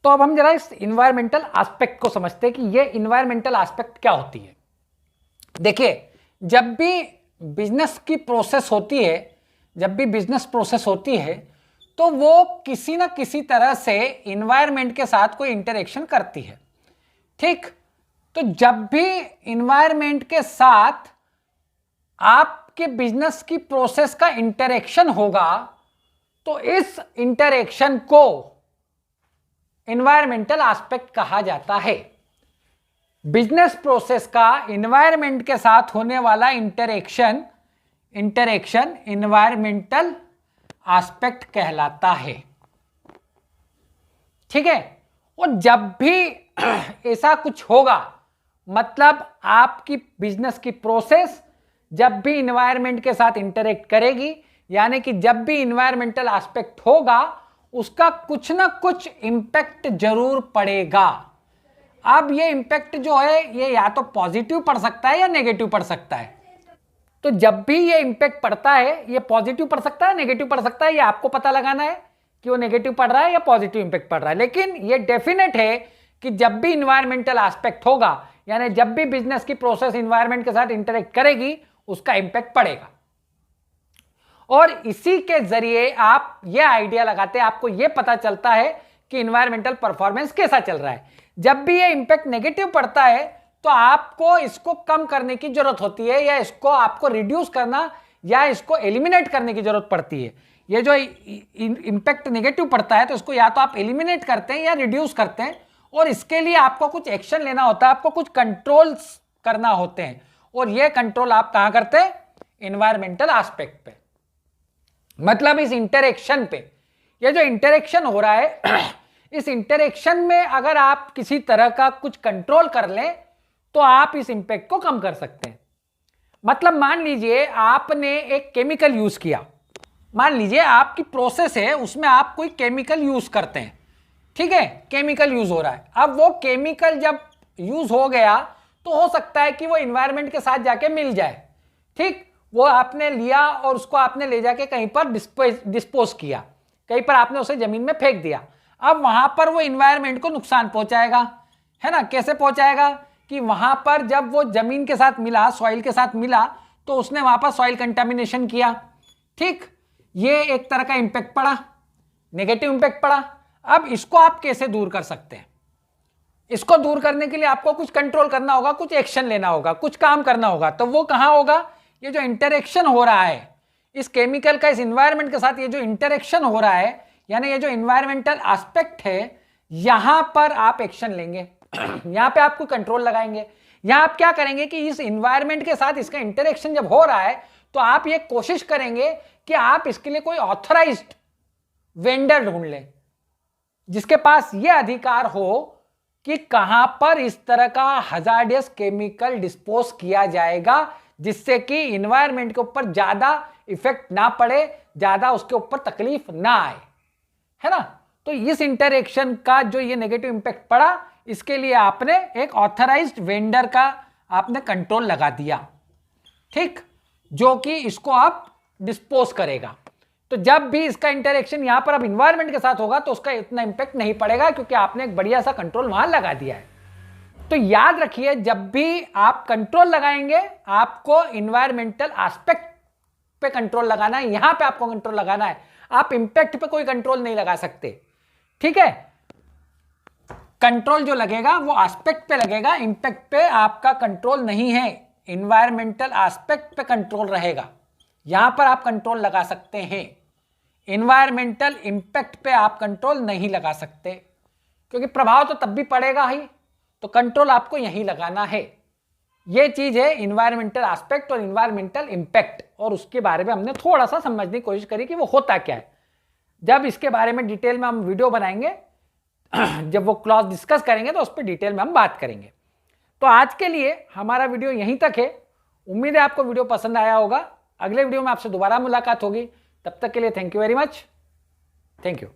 तो अब हम जरा इस इन्वायरमेंटल एस्पेक्ट को समझते हैं कि ये इन्वायरमेंटल एस्पेक्ट क्या होती है। देखिए, जब भी बिजनेस की प्रोसेस होती है, जब भी बिजनेस प्रोसेस होती है तो वो किसी ना किसी तरह से इन्वायरमेंट के साथ कोई इंटरेक्शन करती है। ठीक, तो जब भी इन्वायरमेंट के साथ आपके बिजनेस की प्रोसेस का इंटरेक्शन होगा तो इस इंटरेक्शन को इन्वायरमेंटल एस्पेक्ट कहा जाता है। बिजनेस प्रोसेस का इन्वायरमेंट के साथ होने वाला इंटरेक्शन इन्वायरमेंटल एस्पेक्ट कहलाता है। ठीक है, और जब भी ऐसा कुछ होगा, मतलब आपकी बिजनेस की प्रोसेस जब भी इन्वायरमेंट के साथ इंटरेक्ट करेगी, यानी कि जब भी इन्वायरमेंटल एस्पेक्ट होगा उसका कुछ ना कुछ इंपैक्ट जरूर पड़ेगा। अब ये इंपैक्ट जो है ये या तो पॉजिटिव पड़ सकता है या नेगेटिव पड़ सकता है। तो जब भी ये इंपैक्ट पड़ता है, ये पॉजिटिव पड़ सकता है, नेगेटिव पड़ सकता है, ये आपको पता लगाना है कि वो नेगेटिव पड़ रहा है या पॉजिटिव इंपैक्ट पड़ रहा है। लेकिन ये डेफिनेट है कि जब भी इन्वायरमेंटल एस्पेक्ट होगा, यानी जब भी बिजनेस की प्रोसेस इन्वायरमेंट के साथ इंटरेक्ट करेगी, उसका इंपैक्ट पड़ेगा। और इसी के जरिए आप ये आइडिया लगाते हैं, आपको ये पता चलता है कि इन्वायरमेंटल परफॉर्मेंस कैसा चल रहा है। जब भी ये इंपैक्ट नेगेटिव पड़ता है तो आपको इसको कम करने की जरूरत होती है, या इसको आपको रिड्यूस करना या इसको एलिमिनेट करने की जरूरत पड़ती है। ये जो इंपैक्ट नेगेटिव पड़ता है तो इसको या तो आप एलिमिनेट करते हैं या रिड्यूस करते हैं, और इसके लिए आपको कुछ एक्शन लेना होता है, आपको कुछ कंट्रोल्स करना होते हैं, और ये कंट्रोल आप कहां करते हैं? इन्वायरमेंटल एस्पेक्ट पे, मतलब इस इंटरेक्शन पे। ये जो इंटरेक्शन हो रहा है इस इंटरेक्शन में अगर आप किसी तरह का कुछ कंट्रोल कर लें तो आप इस इंपैक्ट को कम कर सकते हैं। मतलब मान लीजिए आपने एक केमिकल यूज किया, मान लीजिए आपकी प्रोसेस है उसमें आप कोई केमिकल यूज करते हैं, ठीक है, केमिकल यूज हो रहा है। अब वो केमिकल जब यूज हो गया तो हो सकता है कि वो इन्वायरमेंट के साथ जाके मिल जाए। ठीक, वो आपने लिया और उसको आपने ले जाके कहीं पर डिस्पोज किया, कहीं पर आपने उसे जमीन में फेंक दिया। अब वहां पर वो इन्वायरमेंट को नुकसान पहुंचाएगा, है ना। कैसे पहुंचाएगा कि वहां पर जब वो जमीन के साथ मिला, सॉइल के साथ मिला, तो उसने वहां पर सॉइल कंटामिनेशन किया। ठीक, ये एक तरह का इंपैक्ट पड़ा, नेगेटिव इंपैक्ट पड़ा। अब इसको आप कैसे दूर कर सकते हैं? इसको दूर करने के लिए आपको कुछ कंट्रोल करना होगा, कुछ एक्शन लेना होगा, कुछ काम करना होगा। तो वो कहां होगा? ये जो इंटरेक्शन हो रहा है इस केमिकल का इस इन्वायरमेंट के साथ, ये जो इंटरेक्शन हो रहा है, यानी ये जो इन्वायरमेंटल एस्पेक्ट है, यहां पर आप एक्शन लेंगे यहां पे आपको कंट्रोल लगाएंगे। यहां आप क्या करेंगे कि इस इन्वायरमेंट के साथ इसका इंटरेक्शन जब हो रहा है तो आप ये कोशिश करेंगे कि आप इसके लिए कोई ऑथराइज्ड वेंडर ढूंढ लें जिसके पास ये अधिकार हो कि कहां पर इस तरह का हजार्डियस केमिकल डिस्पोज किया जाएगा, जिससे कि इन्वायरमेंट के ऊपर ज्यादा इफेक्ट ना पड़े, ज्यादा उसके ऊपर तकलीफ ना आए, है ना। तो इस इंटरेक्शन का जो ये नेगेटिव इंपैक्ट पड़ा, इसके लिए आपने एक ऑथराइज्ड वेंडर का आपने कंट्रोल लगा दिया, ठीक, जो कि इसको आप डिस्पोज करेगा। तो जब भी इसका इंटरेक्शन यहां पर अब इन्वायरमेंट के साथ होगा तो उसका इतना इंपैक्ट नहीं पड़ेगा, क्योंकि आपने एक बढ़िया सा कंट्रोल वहां लगा दिया है। तो याद रखिए, जब भी आप कंट्रोल लगाएंगे आपको इन्वायरमेंटल एस्पेक्ट पे कंट्रोल लगाना है, यहां पे आपको कंट्रोल लगाना है। आप इंपैक्ट पे कोई कंट्रोल नहीं लगा सकते, ठीक है। कंट्रोल जो लगेगा वो एस्पेक्ट पे लगेगा, इंपैक्ट पे आपका कंट्रोल नहीं है। इन्वायरमेंटल एस्पेक्ट पे कंट्रोल रहेगा, यहां पर आप कंट्रोल लगा सकते हैं। इन्वायरमेंटल इंपैक्ट पे आप कंट्रोल नहीं लगा सकते, क्योंकि प्रभाव तो तब भी पड़ेगा ही। तो कंट्रोल आपको यहीं लगाना है। ये चीज है इन्वायरमेंटल एस्पेक्ट और इन्वायरमेंटल इंपैक्ट, और उसके बारे में हमने थोड़ा सा समझने की कोशिश करी कि वो होता क्या है। जब इसके बारे में डिटेल में हम वीडियो बनाएंगे, जब वो क्लॉज डिस्कस करेंगे तो उस पर डिटेल में हम बात करेंगे। तो आज के लिए हमारा वीडियो यहीं तक है। उम्मीद है आपको वीडियो पसंद आया होगा। अगले वीडियो में आपसे दोबारा मुलाकात होगी। तब तक के लिए thank you very much. Thank you.